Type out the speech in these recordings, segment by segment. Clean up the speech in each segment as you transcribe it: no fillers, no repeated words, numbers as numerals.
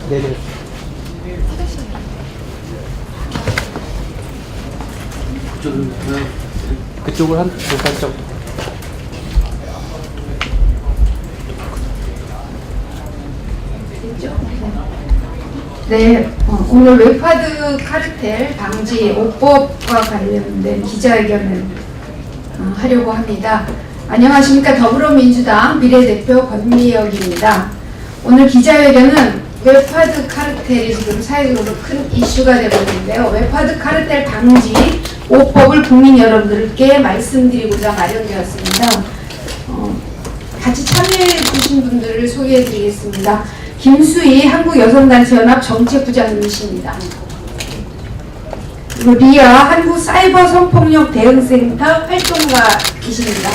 네네. 그쪽을 한 살짝. 네, 오늘 웹하드 카르텔 방지 5법과 관련된 기자회견을 하려고 합니다. 안녕하십니까. 더불어민주당 비례대표 권미혁입니다. 오늘 기자회견은 웹하드 카르텔이 지금 사회적으로 큰 이슈가 되고 있는데요. 웹하드 카르텔 방지 5법을 국민 여러분들께 말씀드리고자 마련되었습니다. 같이 참여해 주신 분들을 소개해 드리겠습니다. 김수희 한국여성단체연합 정책부장님이십니다. 그리고 리아 한국사이버성폭력대응센터 활동가이십니다.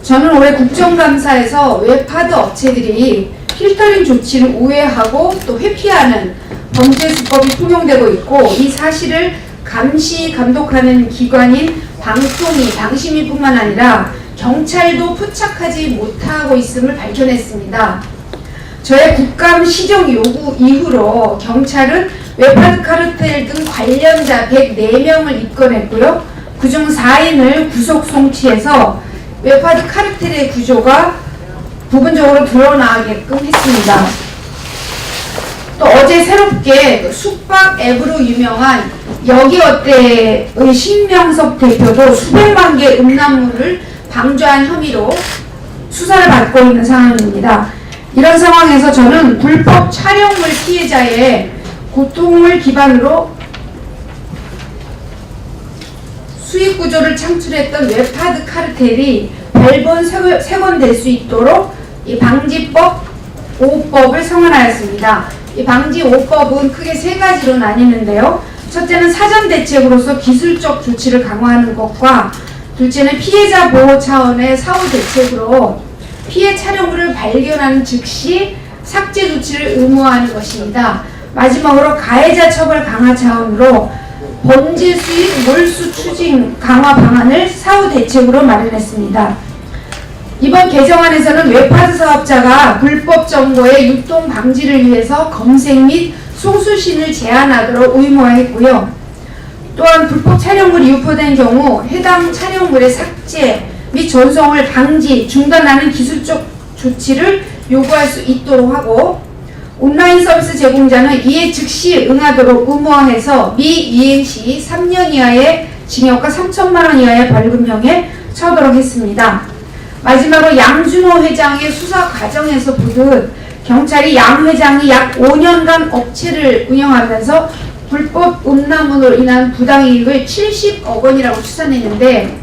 저는 올해 국정감사에서 웹하드 업체들이 필터링 조치를 우회하고 또 회피하는 범죄수법이 통용되고 있고, 이 사실을 감시 감독하는 기관인 방심위뿐만 아니라 경찰도 포착하지 못하고 있음을 밝혀냈습니다. 저의 국감 시정 요구 이후로 경찰은 웹하드 카르텔 등 관련자 104명을 입건했고요. 그중 4인을 구속 송치해서 웹하드 카르텔의 구조가 부분적으로 드러나게끔 했습니다. 또 어제 새롭게 숙박 앱으로 유명한 여기어때의 신명석 대표도 수백만 개 음란물을 방조한 혐의로 수사를 받고 있는 상황입니다. 이런 상황에서 저는 불법 촬영물 피해자의 고통을 기반으로 수익 구조를 창출했던 웹하드 카르텔이 발본색원될 수 있도록 이 방지법 5법을 성안하였습니다. 이 방지 5법은 크게 3가지로 나뉘는데요. 첫째는 사전 대책으로서 기술적 조치를 강화하는 것과, 둘째는 피해자 보호 차원의 사후 대책으로 피해 촬영물을 발견하는 즉시 삭제 조치를 의무화하는 것입니다. 마지막으로 가해자 처벌 강화 차원으로 범죄 수익 몰수 추징 강화 방안을 사후 대책으로 마련했습니다. 이번 개정안에서는 웹하드 사업자가 불법 정보의 유통 방지를 위해서 검색 및 송수신을 제한하도록 의무화했고요. 또한 불법 촬영물이 유포된 경우 해당 촬영물의 삭제 및 전송을 방지, 중단하는 기술적 조치를 요구할 수 있도록 하고, 온라인 서비스 제공자는 이에 즉시 응하도록 의무화해서 미이행 시 3년 이하의 징역과 3천만 원 이하의 벌금형에 처하도록 했습니다. 마지막으로 양준호 회장의 수사 과정에서 보듯 경찰이 양 회장이 약 5년간 업체를 운영하면서 불법 음란물로 인한 부당이익을 70억 원이라고 추산했는데,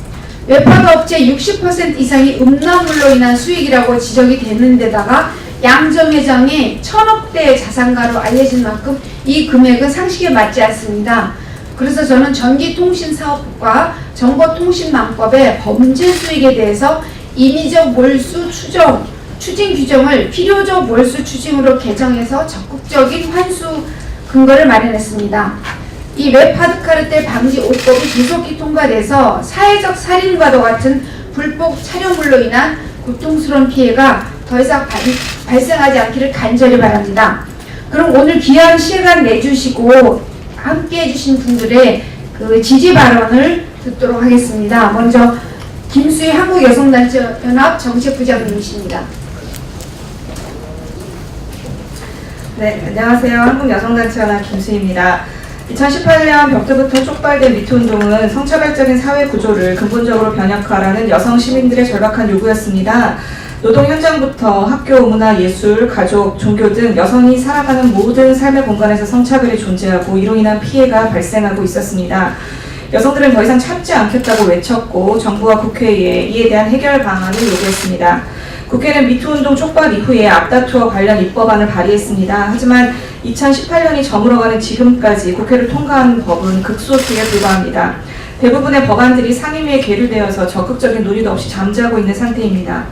웹하드 업체 60% 이상이 음란물로 인한 수익이라고 지적이 되는 데다가 양 전 회장이 1000억대 자산가로 알려진 만큼 이 금액은 상식에 맞지 않습니다. 그래서 저는 전기통신사업부과 정보통신망법의 범죄 수익에 대해서 인위적 몰수 추징 규정을 필요적 몰수 추징으로 개정해서 적극적인 환수 근거를 마련했습니다. 이 웹하드 카르텔 방지 5법이 조속히 통과돼서 사회적 살인과도 같은 불법 촬영물로 인한 고통스러운 피해가 더 이상 발생하지 않기를 간절히 바랍니다. 그럼 오늘 귀한 시간 내주시고 함께 해주신 분들의 그 지지 발언을 듣도록 하겠습니다. 먼저 김수희 한국여성단체연합 정책부장님이십니다. 네, 안녕하세요. 한국여성단체연합 김수희입니다. 2018년 벽두부터 촉발된 미투운동은 성차별적인 사회 구조를 근본적으로 변혁하라는 여성 시민들의 절박한 요구였습니다. 노동 현장부터 학교, 문화, 예술, 가족, 종교 등 여성이 살아가는 모든 삶의 공간에서 성차별이 존재하고 이로 인한 피해가 발생하고 있었습니다. 여성들은 더 이상 참지 않겠다고 외쳤고 정부와 국회에 이에 대한 해결 방안을 요구했습니다. 국회는 미투운동 촉발 이후에 앞다투어 관련 입법안을 발의했습니다. 하지만 2018년이 저물어가는 지금까지 국회를 통과한 법은 극소수에 불과합니다. 대부분의 법안들이 상임위에 계류되어서 적극적인 논의도 없이 잠자고 있는 상태입니다.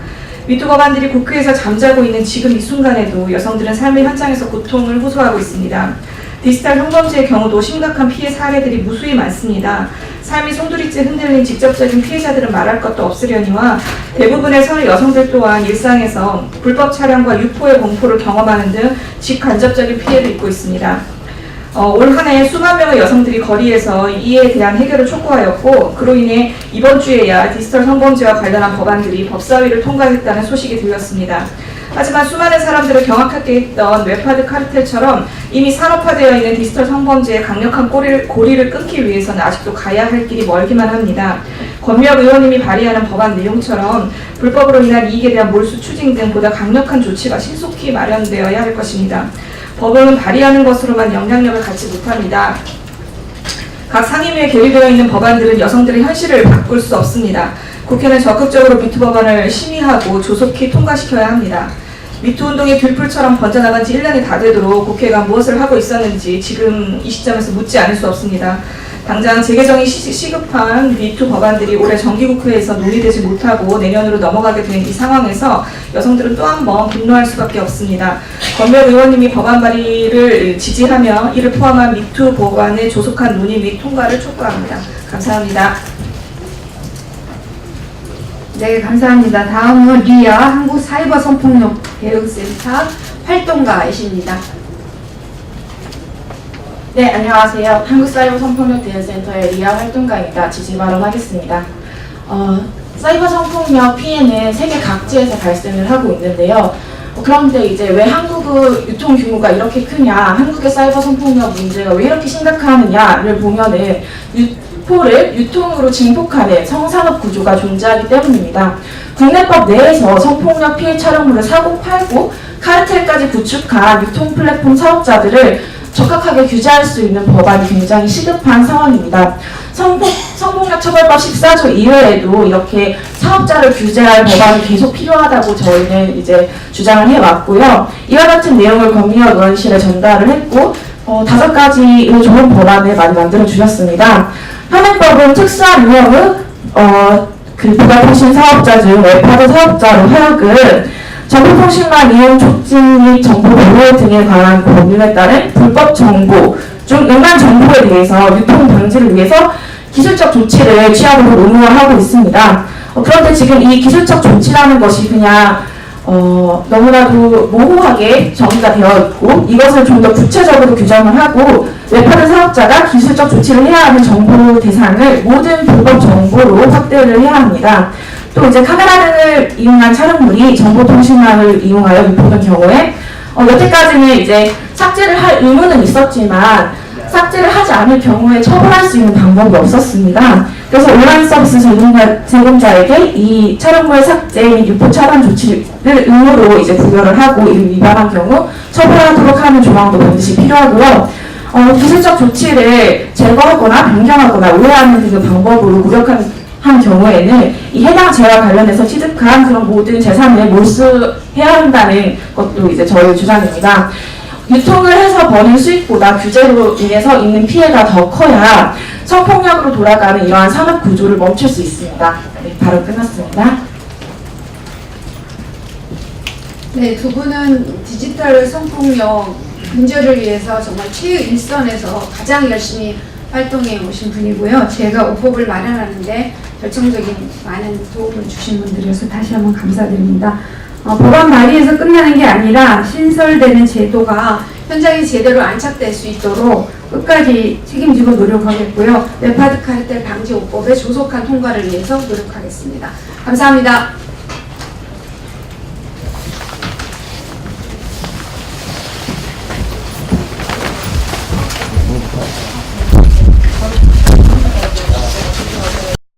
미투 법안들이 국회에서 잠자고 있는 지금 이 순간에도 여성들은 삶의 현장에서 고통을 호소하고 있습니다. 디지털 성범죄의 경우도 심각한 피해 사례들이 무수히 많습니다. 삶이 송두리째 흔들린 직접적인 피해자들은 말할 것도 없으려니와 대부분의 여성들 또한 일상에서 불법 촬영과 유포의 공포를 경험하는 등 직간접적인 피해를 입고 있습니다. 올 한 해 수만 명의 여성들이 거리에서 이에 대한 해결을 촉구하였고, 그로 인해 이번 주에야 디지털 성범죄와 관련한 법안들이 법사위를 통과했다는 소식이 들렸습니다. 하지만 수많은 사람들을 경악하게 했던 웹하드 카르텔처럼 이미 산업화되어 있는 디지털 성범죄의 강력한 고리를 끊기 위해서는 아직도 가야 할 길이 멀기만 합니다. 권미혁 의원님이 발의하는 법안 내용처럼 불법으로 인한 이익에 대한 몰수 추징 등 보다 강력한 조치가 신속히 마련되어야 할 것입니다. 법은 발의하는 것으로만 영향력을 갖지 못합니다. 각 상임위에 계류되어 있는 법안들은 여성들의 현실을 바꿀 수 없습니다. 국회는 적극적으로 미투 법안을 심의하고 조속히 통과시켜야 합니다. 미투 운동이 들불처럼 번져나간 지 1년이 다 되도록 국회가 무엇을 하고 있었는지 지금 이 시점에서 묻지 않을 수 없습니다. 당장 재개정이 시급한 미투 법안들이 올해 정기국회에서 논의되지 못하고 내년으로 넘어가게 된 이 상황에서 여성들은 또 한 번 분노할 수밖에 없습니다. 권미혁 의원님이 법안 발의를 지지하며 이를 포함한 미투 법안의 조속한 논의 및 통과를 촉구합니다. 감사합니다. 네, 감사합니다. 다음은 리아 한국사이버성폭력대응센터 활동가이십니다. 네, 안녕하세요. 한국사이버성폭력대응센터의 리아 활동가입니다. 지지 발언하겠습니다. 사이버 성폭력 피해는 세계 각지에서 발생을 하고 있는데요. 그런데 이제 왜 한국의 유통 규모가 이렇게 크냐, 한국의 사이버 성폭력 문제가 왜 이렇게 심각하느냐를 보면은 유포를 유통으로 증폭하는 성산업 구조가 존재하기 때문입니다. 국내법 내에서 성폭력 피해 촬영물을 사고 팔고 카르텔까지 구축한 유통 플랫폼 사업자들을 적합하게 규제할 수 있는 법안이 굉장히 시급한 상황입니다. 성폭력 처벌법 14조 이외에도 이렇게 사업자를 규제할 법안이 계속 필요하다고 저희는 이제 주장을 해왔고요. 이와 같은 내용을 권미혁 의원실에 전달을 했고 5가지의 좋은 법안을 많이 만들어 주셨습니다. 현행법은 특수한 유형의 부가통신 사업자 중 웹하드 사업자로 하여금 정보통신망 이용 촉진 및 정보 보호 등에 관한 법률에 따른 불법 정보 중 인간 정보에 대해서 유통 방지를 위해서 기술적 조치를 취하도록 의무화 하고 있습니다. 그런데 지금 이 기술적 조치라는 것이 그냥 너무나도 모호하게 정의가 되어 있고, 이것을 좀 더 구체적으로 규정을 하고 웹하드 사업자가 기술적 조치를 해야 하는 정보 대상을 모든 불법 정보로 확대를 해야 합니다. 또 이제 카메라 등을 이용한 촬영물이 정보통신망을 이용하여 유포된 경우에 여태까지는 이제 삭제를 할 의무는 있었지만 삭제를 하지 않을 경우에 처벌할 수 있는 방법이 없었습니다. 그래서 온라인 서비스 제공자에게 이 촬영물 삭제 및 유포 차단 조치를 의무로 이제 부여를 하고 이를 위반한 경우 처벌하도록 하는 조항도 반드시 필요하고요. 기술적 조치를 제거하거나 변경하거나 우회하는 등의 방법으로 무력한 경우에는 이 해당 죄와 관련해서 취득한 그런 모든 재산을 몰수해야 한다는 것도 이제 저희 주장입니다. 유통을 해서 버는 수익보다 규제로 인해서 있는 피해가 더 커야 성폭력으로 돌아가는 이러한 산업 구조를 멈출 수 있습니다. 네, 바로 끝났습니다. 네, 두 분은 디지털 성폭력 근절을 위해서 정말 최일선에서 가장 열심히 활동해 오신 분이고요. 제가 오법을 마련하는데 결정적인 많은 도움을 주신 분들이어서 다시 한번 감사드립니다. 법안 발의에서 끝나는 게 아니라 신설되는 제도가 현장에 제대로 안착될 수 있도록 끝까지 책임지고 노력하겠고요. 웹하드 카르텔 방지 5법의 조속한 통과를 위해서 노력하겠습니다. 감사합니다.